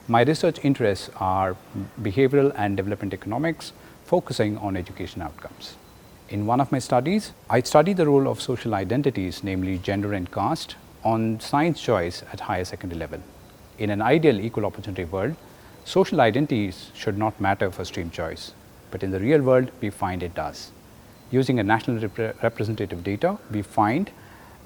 My research interests are behavioral and development economics, focusing on education outcomes. In one of my studies, I studied the role of social identities, namely gender and caste, on science choice at higher secondary level. In an ideal equal opportunity world, social identities should not matter for stream choice, but in the real world, we find it does. Using a national representative data, we find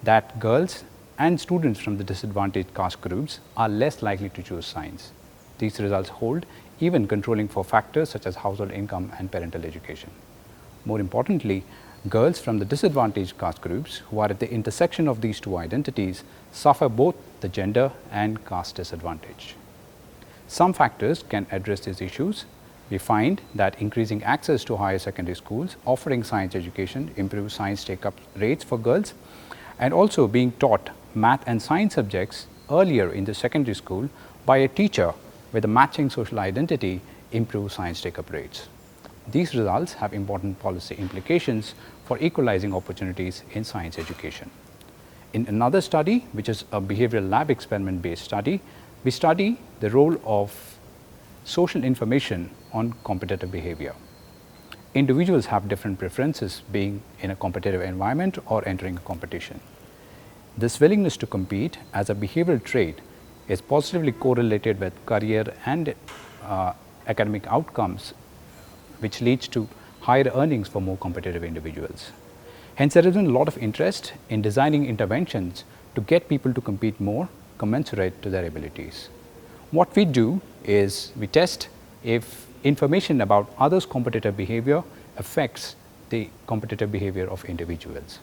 that girls and students from the disadvantaged caste groups are less likely to choose science. These results hold even controlling for factors such as household income and parental education. More importantly, girls from the disadvantaged caste groups who are at the intersection of these two identities suffer both the gender and caste disadvantage. Some factors can address these issues. We find that increasing access to higher secondary schools offering science education improves science take-up rates for girls, and also being taught math and science subjects earlier in the secondary school by a teacher with a matching social identity improves science take-up rates. These results have important policy implications for equalizing opportunities in science education. In another study, which is a behavioral lab experiment based study, we study the role of social information on competitive behavior. Individuals have different preferences being in a competitive environment or entering a competition. This willingness to compete as a behavioral trait is positively correlated with career and academic outcomes, which leads to higher earnings for more competitive individuals. Hence, there has been a lot of interest in designing interventions to get people to compete more commensurate to their abilities. What we do is we test if information about others' competitive behavior affects the competitive behavior of individuals.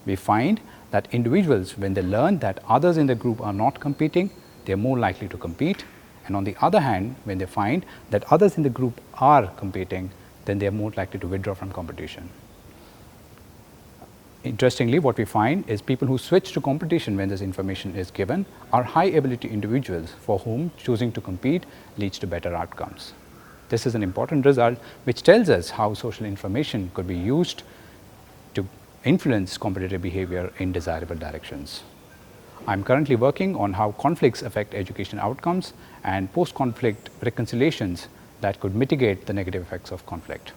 We find that individuals, when they learn that others in the group are not competing, they are more likely to compete, and on the other hand, when they find that others in the group are competing, then they are more likely to withdraw from competition. Interestingly, what we find is people who switch to competition when this information is given are high ability individuals for whom choosing to compete leads to better outcomes. This is an important result which tells us how social information could be used to influence competitive behavior in desirable directions. I am currently working on how conflicts affect education outcomes and post-conflict reconciliations that could mitigate the negative effects of conflict.